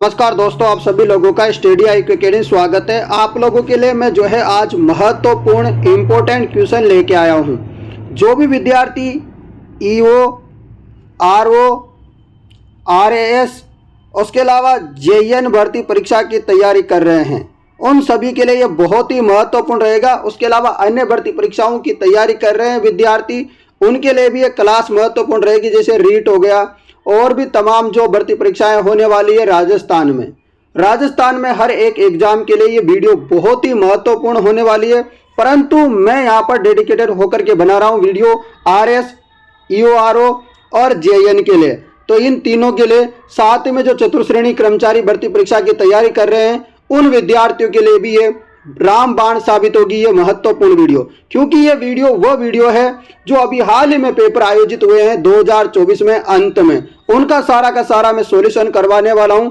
नमस्कार दोस्तों, आप सभी लोगों का स्टडी IQ अकेडमी स्वागत है। आप लोगों के लिए मैं जो है आज महत्वपूर्ण इम्पोर्टेंट क्वेश्चन लेके आया हूँ। जो भी विद्यार्थी EO, RO, RAS उसके अलावा JEN भर्ती परीक्षा की तैयारी कर रहे हैं, उन सभी के लिए ये बहुत ही महत्वपूर्ण रहेगा। उसके अलावा अन्य भर्ती परीक्षाओं की तैयारी कर रहे हैं विद्यार्थी, उनके लिए भी ये क्लास महत्वपूर्ण रहेगी। जैसे रीट हो गया और भी तमाम जो भर्ती परीक्षाएं होने वाली है राजस्थान में हर एक एग्जाम के लिए ये वीडियो बहुत ही महत्वपूर्ण होने वाली है। परंतु मैं यहाँ पर डेडिकेटेड होकर के बना रहा हूँ वीडियो RS, EO, RO और JEN के लिए। तो इन तीनों के लिए, साथ में जो चतुर्थ श्रेणी कर्मचारी भर्ती परीक्षा की तैयारी कर रहे हैं उन विद्यार्थियों के लिए भी ये रामबाण साबित होगी ये महत्वपूर्ण वीडियो। क्योंकि ये वीडियो वह वीडियो है जो अभी हाल ही में पेपर आयोजित हुए हैं 2024 में, अंत में उनका सारा का सारा मैं सॉल्यूशन करवाने वाला हूं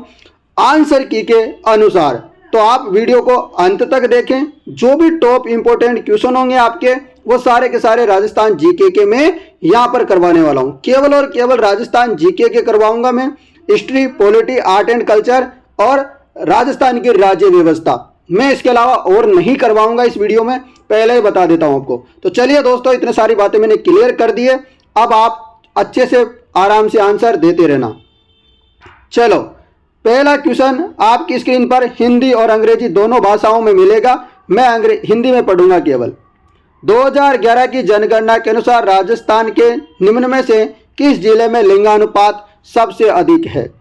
आंसर की के अनुसार। तो आप वीडियो को अंत तक देखें। जो भी टॉप इंपोर्टेंट क्वेश्चन होंगे आपके, वो सारे के सारे राजस्थान जीके के मैं यहाँ पर करवाने वाला हूँ। केवल और केवल राजस्थान जीके के करवाऊंगा मैं। History, polity, art and culture और राजस्थान की राज्य व्यवस्था मैं इसके अलावा और नहीं करवाऊंगा इस वीडियो में, पहले ही बता देता हूं आपको। तो चलिए दोस्तों, इतने सारी बातें मैंने क्लियर कर दी है। अब आप अच्छे से आराम से आंसर देते रहना। चलो, पहला क्वेश्चन आपकी स्क्रीन पर हिंदी और अंग्रेजी दोनों भाषाओं में मिलेगा। मैं हिंदी में पढ़ूंगा केवल। 2011 की जनगणना के अनुसार राजस्थान के निम्न में से किस जिले में लिंगानुपात सबसे अधिक है?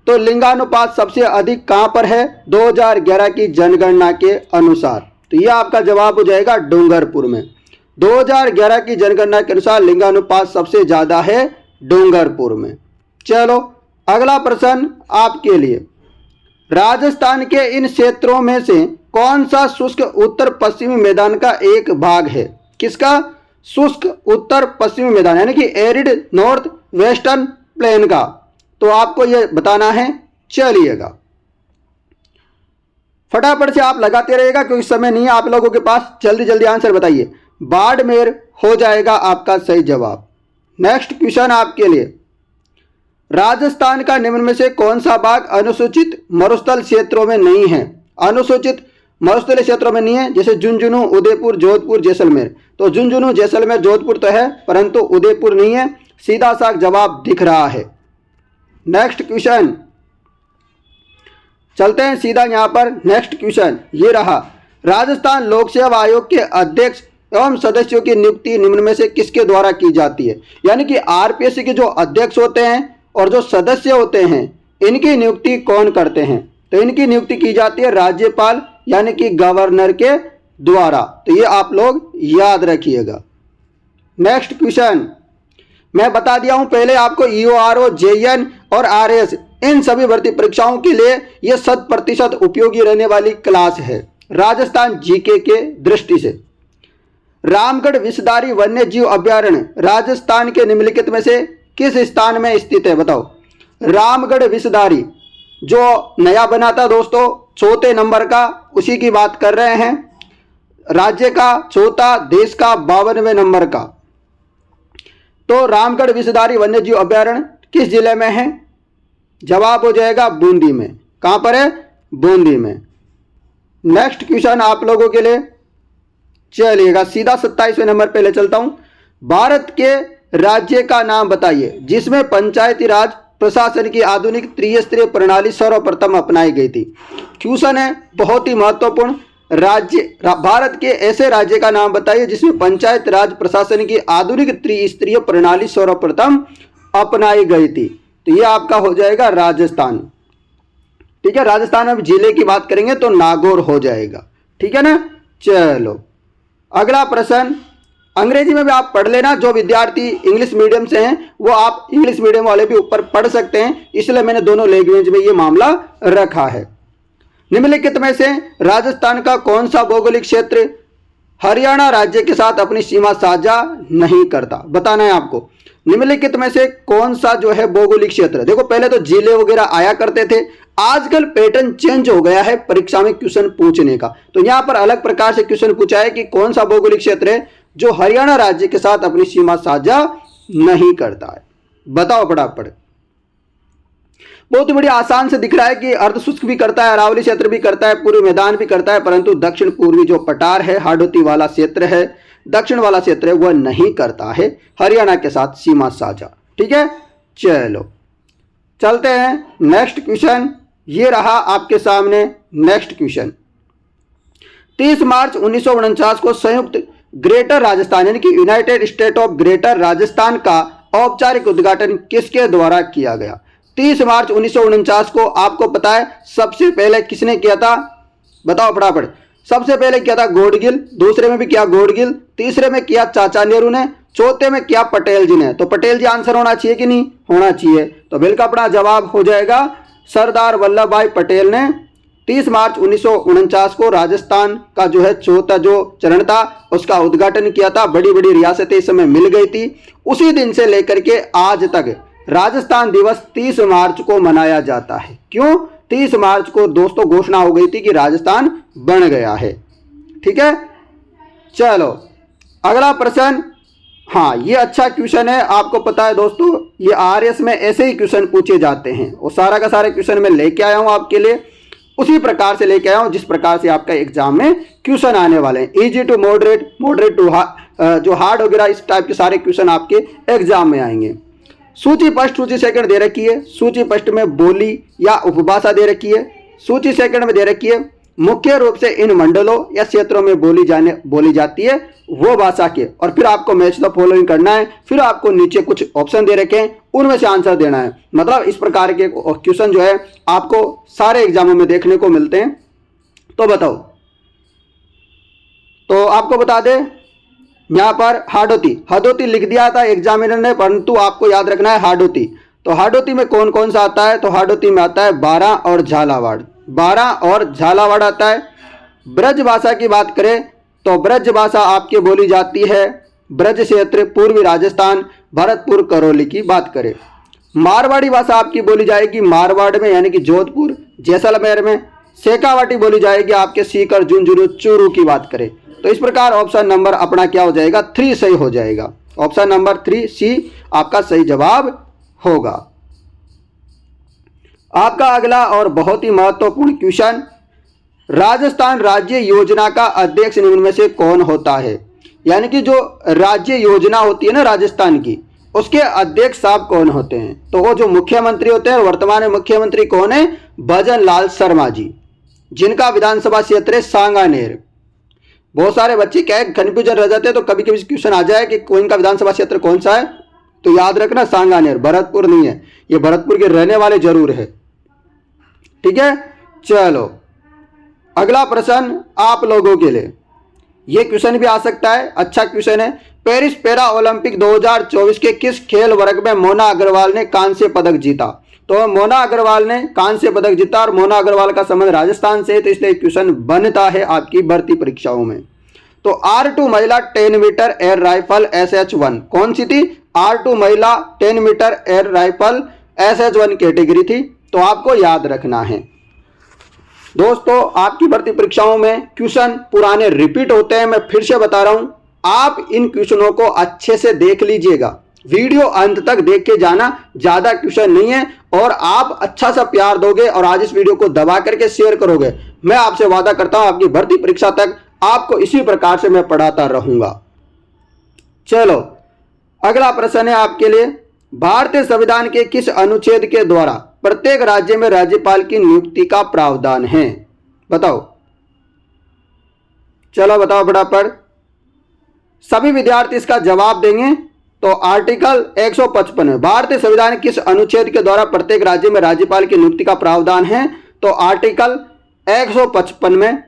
तो लिंगानुपात सबसे अधिक कहां पर है 2011 की जनगणना के अनुसार? तो यह आपका जवाब हो जाएगा डूंगरपुर में। 2011 की जनगणना के अनुसार लिंगानुपात सबसे ज्यादा है डूंगरपुर में। चलो, अगला प्रश्न आपके लिए। राजस्थान के इन क्षेत्रों में से कौन सा शुष्क उत्तर पश्चिमी मैदान का एक भाग है? किसका? शुष्क उत्तर पश्चिमी मैदान, यानी कि एरिड नॉर्थ वेस्टर्न प्लेन का। तो आपको यह बताना है। चलिएगा, फटाफट से आप लगाते रहिएगा क्योंकि समय नहीं है आप लोगों के पास। जल्दी जल्दी आंसर बताइए। बाड़मेर हो जाएगा आपका सही जवाब। नेक्स्ट क्वेश्चन आपके लिए। राजस्थान का निम्न में से कौन सा भाग अनुसूचित मरुस्थल क्षेत्रों में नहीं है? अनुसूचित मरुस्थलीय क्षेत्रों में नहीं है, जैसे झुंझुनू, उदयपुर, जोधपुर, जैसलमेर। तो झुंझुनू, जैसलमेर, जोधपुर तो है, परंतु उदयपुर नहीं है। सीधा सा जवाब दिख रहा है। नेक्स्ट क्वेश्चन, चलते हैं सीधा यहां पर। नेक्स्ट क्वेश्चन ये रहा। राजस्थान लोक सेवा आयोग के अध्यक्ष एवं सदस्यों की नियुक्ति निम्न में से किसके द्वारा की जाती है? यानी कि RPSC के जो अध्यक्ष होते हैं और जो सदस्य होते हैं, इनकी नियुक्ति कौन करते हैं? तो इनकी नियुक्ति की जाती है राज्यपाल यानी कि गवर्नर के द्वारा। तो ये आप लोग याद रखिएगा। नेक्स्ट क्वेश्चन मैं बता दिया हूं पहले आपको। EO, RO, JEN और RS इन सभी भर्ती परीक्षाओं के लिए यह 100% उपयोगी रहने वाली क्लास है राजस्थान जीके के दृष्टि से। रामगढ़ विषधारी वन्य जीव अभ्यारण्य राजस्थान के निम्नलिखित में से किस स्थान में स्थित है? बताओ। रामगढ़ विषधारी जो नया बना था दोस्तों, चौथे नंबर का, उसी की बात कर रहे हैं। राज्य का चौथा, देश का 52वें नंबर का। तो रामगढ़ विषधारी वन्यजीव अभ्यारण्य किस जिले में है? जवाब हो जाएगा बूंदी में। कहां पर है? बूंदी में। नेक्स्ट क्वेश्चन आप लोगों के लिए। चलिएगा, सीधा 27वें नंबर पे ले चलता हूं। भारत के राज्य का नाम बताइए जिसमें पंचायती राज प्रशासन की आधुनिक त्रिस्तरीय प्रणाली सर्वप्रथम अपनाई गई थी। क्वेश्चन है बहुत ही महत्वपूर्ण। भारत के ऐसे राज्य का नाम बताइए जिसमें पंचायत राज प्रशासन की आधुनिक त्रिस्तरीय प्रणाली सर्वप्रथम अपनाई गई थी। तो ये आपका हो जाएगा राजस्थान। ठीक है, राजस्थान में जिले की बात करेंगे तो नागौर हो जाएगा। ठीक है ना। चलो, अगला प्रश्न अंग्रेजी में भी आप पढ़ लेना। जो विद्यार्थी इंग्लिश मीडियम से हैं वो आप इंग्लिश मीडियम वाले भी ऊपर पढ़ सकते हैं, इसलिए मैंने दोनों लैंग्वेज में ये मामला रखा है। निम्नलिखित में से राजस्थान का कौन सा भौगोलिक क्षेत्र हरियाणा राज्य के साथ अपनी सीमा साझा नहीं करता? बताना है आपको। निम्नलिखित में से कौन सा जो है भौगोलिक क्षेत्र? देखो, पहले तो जिले वगैरह आया करते थे, आजकल पैटर्न चेंज हो गया है परीक्षा में क्वेश्चन पूछने का। तो यहां पर अलग प्रकार से क्वेश्चन पूछा है कि कौन सा भौगोलिक क्षेत्र है जो हरियाणा राज्य के साथ अपनी सीमा साझा नहीं करता है। बताओ फटाफट। बहुत ही बड़ी आसान से दिख रहा है कि अर्ध शुष्क भी करता है, अरावली क्षेत्र भी करता है, पूर्वी मैदान भी करता है, परंतु दक्षिण पूर्वी जो पठार है, हाडोती वाला क्षेत्र है, दक्षिण वाला क्षेत्र है, वह नहीं करता है, हरियाणा के साथ सीमा साझा। ठीक है, चलो चलते हैं नेक्स्ट क्वेश्चन। ये रहा आपके सामने नेक्स्ट क्वेश्चन। 30 मार्च 1949 को संयुक्त ग्रेटर राजस्थान यानी कि United state of greater Rajasthan का औपचारिक उद्घाटन किसके द्वारा किया गया? 30 मार्च 1949 को आपको पता है सबसे पहले किसने किया था? बताओ फटाफट। सबसे पहले किया था गौडगिल, दूसरे में भी किया गौडगिल, तीसरे में किया चाचा नेहरू ने, चौथे में किया पटेल जी ने। तो पटेल जी आंसर होना चाहिए कि नहीं? होना चाहिए। तो बिल्कुल अपना जवाब हो जाएगा सरदार वल्लभ भाई पटेल ने 30 मार्च 1949 को राजस्थान का जो है चौथा जो चरण था उसका उद्घाटन किया था। बड़ी बड़ी रियासतें इस समय मिल गई थी। उसी दिन से लेकर के आज तक राजस्थान दिवस 30 मार्च को मनाया जाता है। क्यों? 30 मार्च को दोस्तों घोषणा हो गई थी कि राजस्थान बन गया है। ठीक है, चलो अगला प्रश्न। हाँ, ये अच्छा क्वेश्चन है। आपको पता है दोस्तों ये आरएस में ऐसे ही क्वेश्चन पूछे जाते हैं और सारा का सारे क्वेश्चन मैं लेके आया हूं आपके लिए, उसी प्रकार से लेके आया हूं जिस प्रकार से आपका एग्जाम में क्वेश्चन आने वाले हैं। Easy to moderate, moderate to जो हार्ड वगैरह, इस टाइप के सारे क्वेश्चन आपके एग्जाम में आएंगे। सूची फर्स्ट सूची सेकंड दे रखी है। सूची फर्स्ट में बोली या उपभाषा दे रखी है। सूची सेकंड में दे रखी है मुख्य रूप से इन मंडलों या क्षेत्रों में बोली जाती है वो भाषा के, और फिर आपको मैच द फॉलोइंग करना है। फिर आपको नीचे कुछ ऑप्शन दे रखे हैं, उनमें से आंसर देना है। मतलब इस प्रकार के क्वेश्चन जो है आपको सारे एग्जामों में देखने को मिलते हैं। तो बताओ, तो आपको बता दें यहां पर हाडोती लिख दिया था एग्जामिनर ने, परंतु आपको याद रखना है हाडोती। तो हाडोती में कौन कौन सा आता है? तो हाडोती में आता है बारां और झालावाड़। बारां और झालावाड़ आता है। ब्रज भाषा की बात करें तो ब्रज भाषा आपके बोली जाती है ब्रज क्षेत्र, पूर्वी राजस्थान, भरतपुर, करौली की बात करें। मारवाड़ी भाषा आपकी बोली जाएगी मारवाड़ में यानी कि जोधपुर, जैसलमेर में। शेखावाटी बोली जाएगी आपके सीकर, झुंझुनू, चूरू की बात करें। तो इस प्रकार ऑप्शन नंबर अपना क्या हो जाएगा? 3 सही हो जाएगा। ऑप्शन नंबर 3 सी आपका सही जवाब होगा। आपका अगला और बहुत ही महत्वपूर्ण क्वेश्चन, राजस्थान राज्य योजना का अध्यक्ष निम्न में से कौन होता है? यानी कि जो राज्य योजना होती है ना राजस्थान की, उसके अध्यक्ष साहब कौन होते हैं? तो वो जो मुख्यमंत्री होते हैं, वर्तमान में मुख्यमंत्री कौन है? भजन लाल शर्मा जी, जिनका विधानसभा क्षेत्र है सांगानेर। बहुत सारे बच्चे क्या है कंफ्यूजन रह जाते हैं, तो कभी कभी क्वेश्चन आ जाए कि कोई का विधानसभा क्षेत्र कौन सा है, तो याद रखना सांगानेर, भरतपुर नहीं है। ये भरतपुर के रहने वाले जरूर है। ठीक है, चलो अगला प्रश्न आप लोगों के लिए, ये क्वेश्चन भी आ सकता है, अच्छा क्वेश्चन है। पेरिस पैरा ओलंपिक 2024 के किस खेल वर्ग में मोना अग्रवाल ने कांस्य पदक जीता? तो मोना अग्रवाल ने कांस्य पदक जीता और मोना अग्रवाल का संबंध राजस्थान से, तो इसलिए क्वेश्चन बनता है आपकी भर्ती परीक्षाओं में। तो R2 महिला 10 मीटर एयर राइफल SH1 कौन सी थी? R2 महिला 10 metre air rifle SH1 category थी। तो आपको याद रखना है दोस्तों, आपकी भर्ती परीक्षाओं में क्वेश्चन पुराने रिपीट होते हैं। मैं फिर से बता रहा हूं, आप इन क्वेश्चनों को अच्छे से देख लीजिएगा, वीडियो अंत तक देख के जाना, ज्यादा क्वेश्चन नहीं है। और आप अच्छा सा प्यार दोगे और आज इस वीडियो को दबा करके शेयर करोगे, मैं आपसे वादा करता हूं आपकी भर्ती परीक्षा तक आपको इसी प्रकार से मैं पढ़ाता रहूंगा। चलो अगला प्रश्न है आपके लिए, भारतीय संविधान के किस अनुच्छेद के द्वारा प्रत्येक राज्य में राज्यपाल की नियुक्ति का प्रावधान है? बताओ, चलो बताओ फटाफट। सभी विद्यार्थी इसका जवाब देंगे। तो आर्टिकल 155 में भारतीय संविधान किस अनुच्छेद के द्वारा प्रत्येक राज्य में राज्यपाल की नियुक्ति का प्रावधान है? तो आर्टिकल 155 में,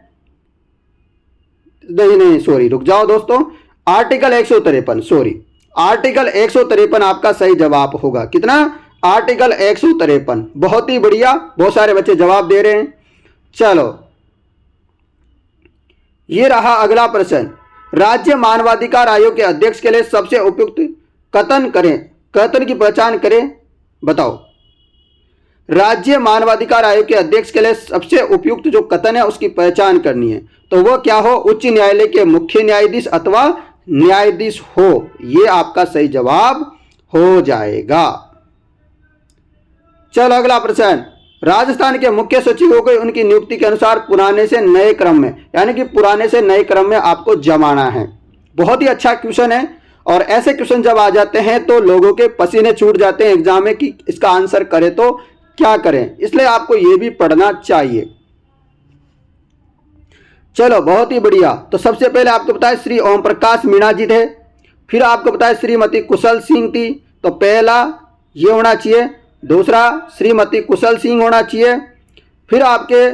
नहीं सॉरी रुक जाओ दोस्तों, आर्टिकल 153, सॉरी आर्टिकल 153 आपका सही जवाब होगा। कितना? आर्टिकल 153। बहुत ही बढ़िया, बहुत सारे बच्चे जवाब दे रहे हैं। चलो ये रहा अगला प्रश्न, राज्य मानवाधिकार आयोग के अध्यक्ष के लिए सबसे उपयुक्त कथन करें, कथन की पहचान करें। बताओ, राज्य मानवाधिकार आयोग के अध्यक्ष के लिए सबसे उपयुक्त जो कथन है उसकी पहचान करनी है। तो वो क्या हो? उच्च न्यायालय के मुख्य न्यायाधीश अथवा न्यायाधीश हो, ये आपका सही जवाब हो जाएगा। चलो अगला प्रश्न, राजस्थान के मुख्य सचिवों को उनकी नियुक्ति के अनुसार पुराने से नए क्रम में, यानी कि पुराने से नए क्रम में आपको जमाना है। बहुत ही अच्छा क्वेश्चन है, और ऐसे क्वेश्चन जब आ जाते हैं तो लोगों के पसीने छूट जाते हैं एग्जाम में कि इसका आंसर करें तो क्या करें, इसलिए आपको यह भी पढ़ना चाहिए। चलो बहुत ही बढ़िया। तो सबसे पहले आपको बताया श्री ओम प्रकाश मीणा जी थे, फिर आपको बताया श्रीमती कुशल सिंह थी, तो पहला ये होना चाहिए, दूसरा श्रीमती कुशल सिंह होना चाहिए, फिर आपके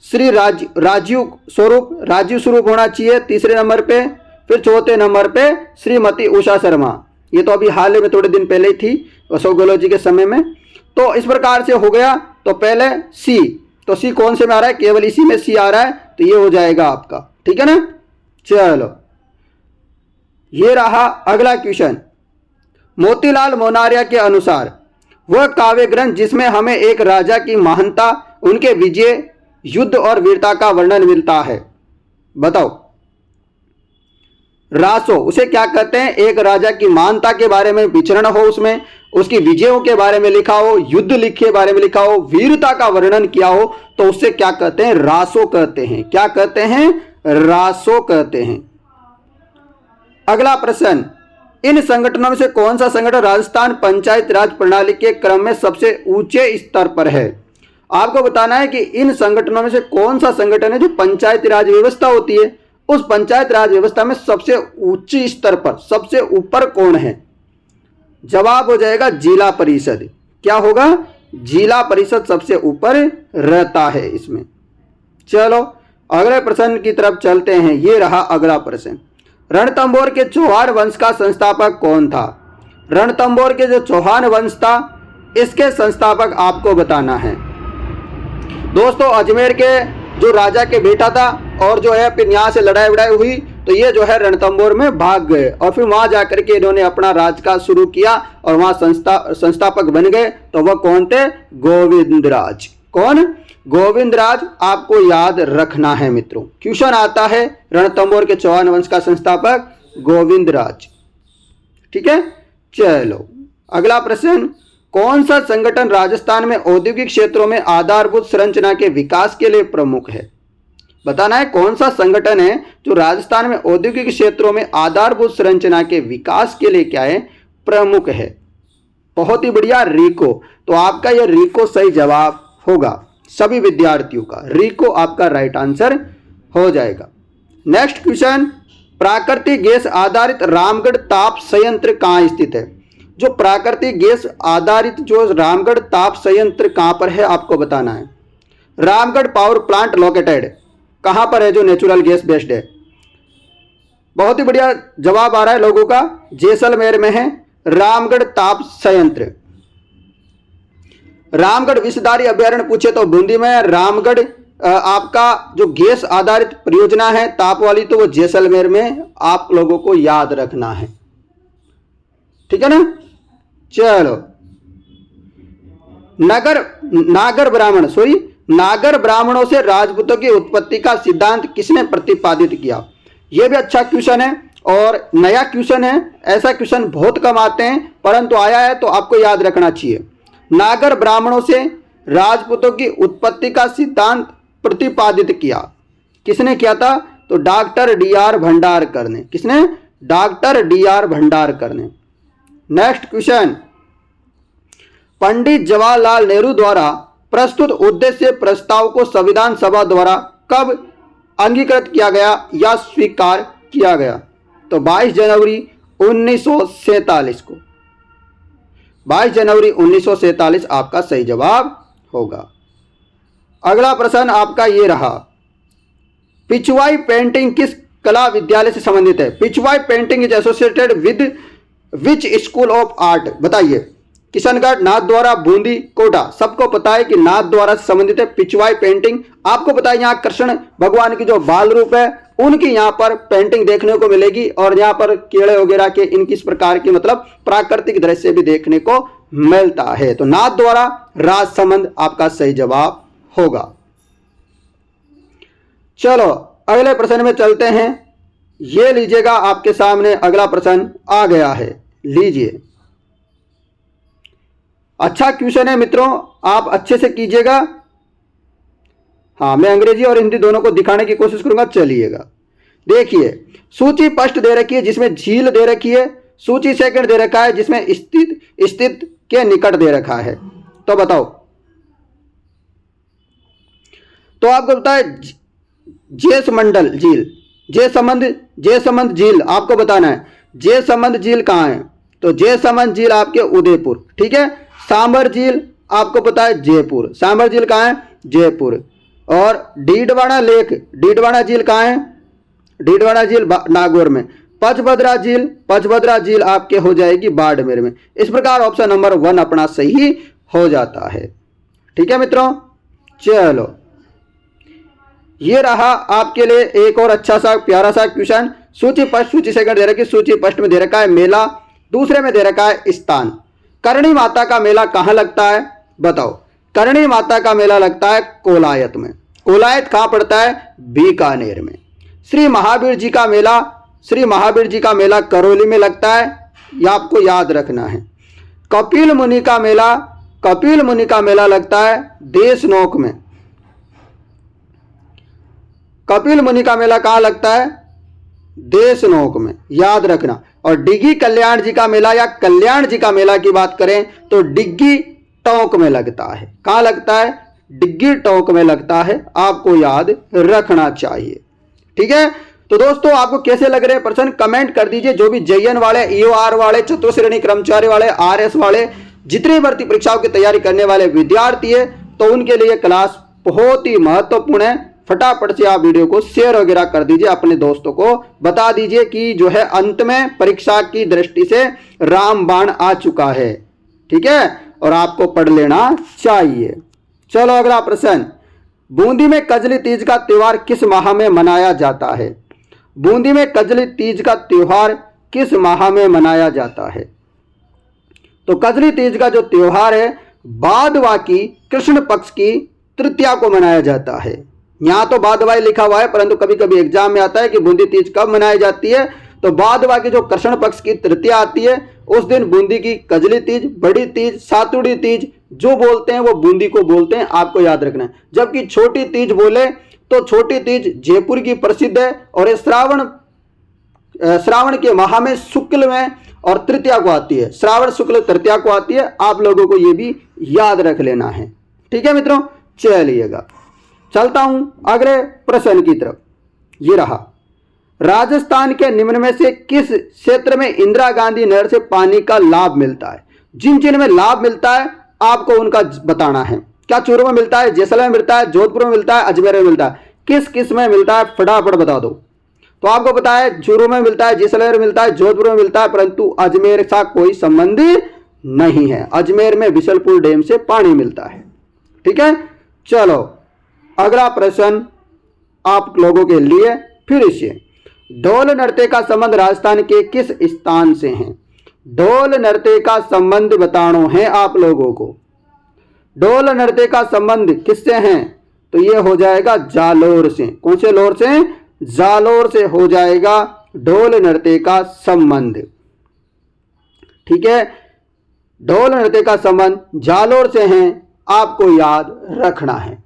श्री राजीव स्वरूप होना चाहिए तीसरे नंबर पे, फिर चौथे नंबर पे श्रीमती उषा शर्मा, ये तो अभी हाल ही में थोड़े दिन पहले ही थी अशोकोलॉजी के समय में। तो इस प्रकार से हो गया। तो पहले सी, तो सी कौन से में आ रहा है, केवल इसी में सी आ रहा है, तो ये हो जाएगा आपका, ठीक है ना। चलो ये रहा अगला क्वेश्चन। मोतीलाल मोनारिया के अनुसार वह काव्य ग्रंथ जिसमें हमें एक राजा की महानता, उनके विजय, युद्ध और वीरता का वर्णन मिलता है, बताओ। रासो उसे क्या कहते हैं, एक राजा की महानता के बारे में विचरण हो, उसमें उसकी विजयों के बारे में लिखा हो, युद्ध लिखे बारे में लिखा हो, वीरता का वर्णन किया हो, तो उससे क्या कहते हैं, रासो कहते हैं। क्या कहते हैं, रासो कहते हैं। अगला प्रश्न, इन संगठनों में से कौन सा संगठन राजस्थान पंचायत राज प्रणाली के क्रम में सबसे ऊंचे स्तर पर है। आपको बताना है कि इन संगठनों में से कौन सा संगठन है जो पंचायत राज व्यवस्था होती है, उस पंचायत राज व्यवस्था में सबसे ऊंचे स्तर पर, सबसे ऊपर कौन है। जवाब हो जाएगा जिला परिषद। क्या होगा, जिला परिषद सबसे ऊपर रहता है इसमें। चलो अगले प्रश्न की तरफ चलते हैं। ये रहा अगला प्रश्न, रणथंभौर के चौहान वंश का संस्थापक कौन था। रणथंभौर के जो चौहान वंश था, इसके संस्थापक आपको बताना है। दोस्तों अजमेर के जो राजा के बेटा था, और जो है फिर यहाँ से लड़ाई वड़ाई हुई, तो ये जो है रणथंभौर में भाग गए, और फिर वहां जाकर के इन्होंने अपना राजकाज शुरू किया और वहां संस्थापक बन गए। तो वह कौन थे, गोविंदराज। कौन, गोविंदराज। आपको याद रखना है मित्रों, क्वेश्चन आता है रणथंभौर के चौहान वंश का संस्थापक गोविंदराज, ठीक है। चलो अगला प्रश्न, कौन सा संगठन राजस्थान में औद्योगिक क्षेत्रों में आधारभूत संरचना के विकास के लिए प्रमुख है। बताना है कौन सा संगठन है जो राजस्थान में औद्योगिक क्षेत्रों में आधारभूत संरचना के विकास के लिए क्या है, प्रमुख है। बहुत ही बढ़िया, रीको। तो आपका यह रीको सही जवाब होगा सभी विद्यार्थियों का, रीको आपका राइट आंसर हो जाएगा। नेक्स्ट क्वेश्चन, प्राकृतिक गैस आधारित रामगढ़ ताप संयंत्र कहाँ स्थित है। जो प्राकृतिक गैस आधारित जो रामगढ़ ताप संयंत्र कहाँ पर है, आपको बताना है। रामगढ़ पावर प्लांट लोकेटेड कहाँ पर है, जो नेचुरल गैस बेस्ड है। बहुत ही बढ़िया जवाब आ रहा है लोगों का, जैसलमेर में है रामगढ़ ताप संयंत्र। रामगढ़ विषधारी अभ्यारण्य पूछे तो बूंदी में। रामगढ़ आपका जो गैस आधारित परियोजना है ताप वाली, तो वो जैसलमेर में आप लोगों को याद रखना है, ठीक है ना। चलो नागर ब्राह्मणों से राजपूतों की उत्पत्ति का सिद्धांत किसने प्रतिपादित किया। यह भी अच्छा क्वेश्चन है और नया क्वेश्चन है, ऐसा क्वेश्चन बहुत कम आते हैं, परंतु आया है तो आपको याद रखना चाहिए। नागर ब्राह्मणों से राजपूतों की उत्पत्ति का सिद्धांत प्रतिपादित किया, किसने किया था, तो डॉक्टर डी.आर. भंडारकर ने। किसने, डॉक्टर डी.आर. भंडारकर ने। नेक्स्ट क्वेश्चन, पंडित जवाहरलाल नेहरू द्वारा प्रस्तुत उद्देश्य प्रस्ताव को संविधान सभा द्वारा कब अंगीकृत किया गया या स्वीकार किया गया, तो 22 जनवरी 1947 को। 22 जनवरी 1947 आपका सही जवाब होगा। अगला प्रश्न आपका ये रहा, पिछवाई पेंटिंग किस कला विद्यालय से संबंधित है। Pichwai painting is associated with which school of art, बताइए। किशनगढ़, नाथद्वारा, बूंदी, कोटा। सबको पता है कि नाथद्वारा से संबंधित है पिछवाई पेंटिंग। आपको पता है यहाँ कृष्ण भगवान की जो बाल रूप है उनकी यहाँ पर पेंटिंग देखने को मिलेगी, और यहाँ पर कीड़े वगैरह के इनकी इस प्रकार की मतलब प्राकृतिक दृश्य भी देखने को मिलता है। तो नाथद्वारा राजसमंद आपका सही जवाब होगा। चलो अगले प्रश्न में चलते हैं। ये लीजिएगा, आपके सामने अगला प्रश्न आ गया है, लीजिए। अच्छा क्वेश्चन है मित्रों, आप अच्छे से कीजिएगा। हाँ, मैं अंग्रेजी और हिंदी दोनों को दिखाने की कोशिश करूंगा। चलिएगा, देखिए सूची फर्स्ट दे रखी है जिसमें झील दे रखी है, सूची सेकंड दे रखा है जिसमें स्थित के निकट दे रखा है। तो बताओ, तो आपको बताए जेसमंडल झील, जेसमंद झील आपको बताना है। जेसमंद झील कहाँ है? तो जेसमंद झील आपके उदयपुर, ठीक है। सांबर झील आपको पता है जयपुर, सांबर झील कहाँ है? जयपुर। और डीडवाना लेक, डीडवाना झील कहाँ है? डीडवाना झील नागौर में। पचभद्रा झील आपके हो जाएगी बाड़मेर में। इस प्रकार ऑप्शन नंबर 1 अपना सही हो जाता है। ठीक है मित्रों, चलो ये रहा आपके लिए एक और अच्छा सा प्यारा सा क्वेश्चन। सूची फर्स्ट सूची सेकंड दे रखी, सूची फर्स्ट में दे रखा है मेला, दूसरे में दे रखा है स्थान। करणी माता का मेला कहाँ लगता है? बताओ। करणी माता का मेला लगता है कोलायत में। कोलायत कहाँ पड़ता है? बीकानेर में। श्री महावीर जी का मेला करौली में लगता है, यह आपको याद रखना है। कपिल मुनि का मेला लगता है देशनोक में। कपिल मुनि का मेला कहाँ लगता है? देशनोक में, याद रखना। और डिग्गी कल्याण जी का मेला या कल्याण जी का मेला की बात करें तो डिग्गी टोंक में लगता है। कहाँ लगता है? डिग्गी टोंक में लगता है, आपको याद रखना चाहिए। ठीक है, तो दोस्तों आपको कैसे लग रहे हैं प्रश्न कमेंट कर दीजिए। जो भी JN वाले, EOR वाले, चतुर्थ श्रेणी कर्मचारी वाले, RS वाले, जितनी भर्ती परीक्षाओं की तैयारी करने वाले विद्यार्थी है, तो उनके लिए क्लास बहुत ही महत्वपूर्ण है। फटाफट से आप वीडियो को शेयर वगैरह कर दीजिए, अपने दोस्तों को बता दीजिए कि जो है अंत में परीक्षा की दृष्टि से रामबाण आ चुका है। ठीक है, और आपको पढ़ लेना चाहिए। चलो अगला प्रश्न, बूंदी में कजली तीज का त्योहार किस माह में मनाया जाता है? बूंदी में कजली तीज का त्योहार किस माह में मनाया जाता है? तो कजली तीज का जो त्योहार है भादवा की कृष्ण पक्ष की तृतीया को मनाया जाता है। यहां तो भादवाई लिखा हुआ है, परंतु कभी कभी एग्जाम में आता है कि बूंदी तीज कब मनाई जाती है। तो भादवा की जो कृष्ण पक्ष की तृतीया आती है उस दिन बूंदी की कजली तीज, बड़ी तीज, सातुड़ी तीज जो बोलते हैं वो बूंदी को बोलते हैं, आपको याद रखना है। जबकि छोटी तीज बोले तो छोटी तीज जयपुर की प्रसिद्ध है और ये श्रावण के माह में शुक्ल में और तृतीया को आती है, श्रावण शुक्ल तृतीया को आती है। आप लोगों को ये भी याद रख लेना है। ठीक है मित्रों, चलिएगा चलता हूं अगले प्रश्न की तरफ। ये रहा, राजस्थान के निम्न में से किस क्षेत्र में इंदिरा गांधी नहर से पानी का लाभ मिलता है? जिन में लाभ मिलता है आपको उनका बताना है। क्या चूरू में मिलता है, जैसलमेर में मिलता है, जोधपुर में मिलता है, अजमेर में मिलता है? किस में मिलता है फटाफट बता दो। तो आपको पता है चूरू में मिलता है, जैसलमेर में मिलता है, जोधपुर में मिलता है, परंतु अजमेर का कोई संबंध नहीं है। अजमेर में बिशलपुर डैम से पानी मिलता है। ठीक है, चलो अगला प्रश्न आप लोगों के लिए फिर से, ढोल नृत्य का संबंध राजस्थान के किस स्थान से है? ढोल नृत्य का संबंध बताना है आप लोगों को। ढोल नृत्य का संबंध किससे है? तो ये हो जाएगा जालोर से। कौन से लोर से? जालोर से हो जाएगा ढोल नृत्य का संबंध। ठीक है, ढोल नृत्य का संबंध जालोर से है, आपको याद रखना है।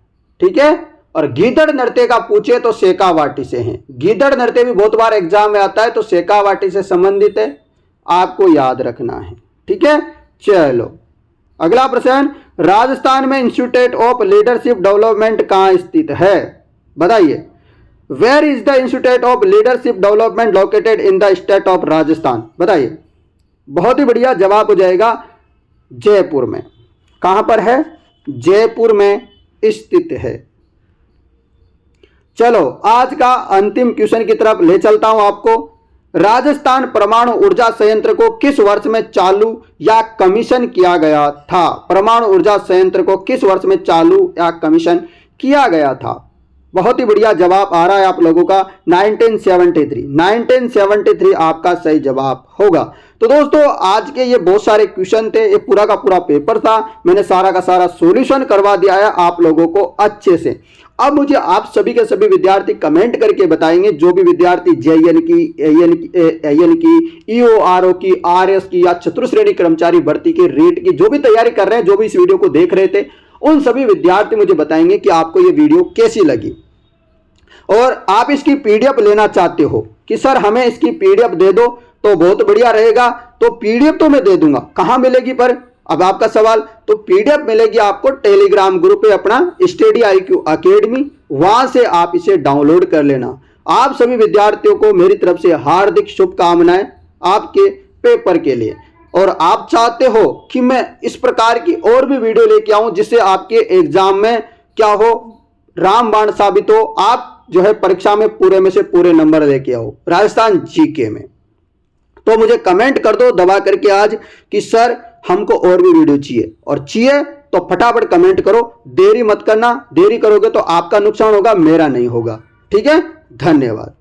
ठीक है, और गीदड़ नृत्य का पूछे तो शेखावाटी से है। गीदड़ नृत्य भी बहुत बार एग्जाम में आता है, तो शेखावाटी से संबंधित है, आपको याद रखना है। ठीक है, चलो अगला प्रश्न, राजस्थान में इंस्टीट्यूट ऑफ लीडरशिप डेवलपमेंट कहाँ स्थित है? बताइए। Where is the institute of leadership development located in the state of Rajasthan? बताइए। बहुत ही बढ़िया जवाब हो जाएगा जयपुर में। कहां पर है? जयपुर में स्थित है। चलो आज का अंतिम क्वेश्चन की तरफ ले चलता हूं आपको। राजस्थान परमाणु ऊर्जा संयंत्र को किस वर्ष में चालू या कमीशन किया गया था? परमाणु ऊर्जा संयंत्र को किस वर्ष में चालू या कमीशन किया गया था? बहुत ही बढ़िया जवाब आ रहा है आप लोगों का 1973। 1973 आपका सही जवाब होगा। तो दोस्तों आज के ये बहुत सारे क्वेश्चन थे, ये पूरा का पूरा पेपर था, मैंने सारा का सारा सॉल्यूशन करवा दिया है आप लोगों को अच्छे से। अब मुझे आप सभी के सभी विद्यार्थी कमेंट करके बताएंगे, जो भी विद्यार्थी जेईएन की, एएन की, ईओआरओ की, आरएस की या चतुर्श्रेणी कर्मचारी भर्ती की, रीट की जो भी तैयारी कर रहे हैं, जो भी इस वीडियो को देख रहे थे, उन सभी विद्यार्थी मुझे बताएंगे कि आपको ये वीडियो कैसी लगी। और आप इसकी पीडीएफ लेना चाहते हो कि सर हमें इसकी पीडीएफ दे दो तो बहुत बढ़िया रहेगा, तो पीडीएफ तो मैं दे दूंगा, कहां मिलेगी पर अब आपका सवाल, तो पीडीएफ मिलेगी आपको टेलीग्राम ग्रुप पे अपना स्टडी IQ अकेडमी, वहां से आप इसे डाउनलोड कर लेना। आप सभी विद्यार्थियों को मेरी तरफ से हार्दिक शुभकामनाएं आपके पेपर के लिए। और आप चाहते हो कि मैं इस प्रकार की और भी वीडियो लेके आऊं जिससे आपके एग्जाम में क्या हो, रामबाण साबित हो, आप जो है परीक्षा में पूरे में से पूरे नंबर लेके आओ राजस्थान जीके में, तो मुझे कमेंट कर दो दबा करके आज कि सर हमको और भी वीडियो चाहिए, और चाहिए तो फटाफट कमेंट करो, देरी मत करना, देरी करोगे तो आपका नुकसान होगा, मेरा नहीं होगा। ठीक है, धन्यवाद।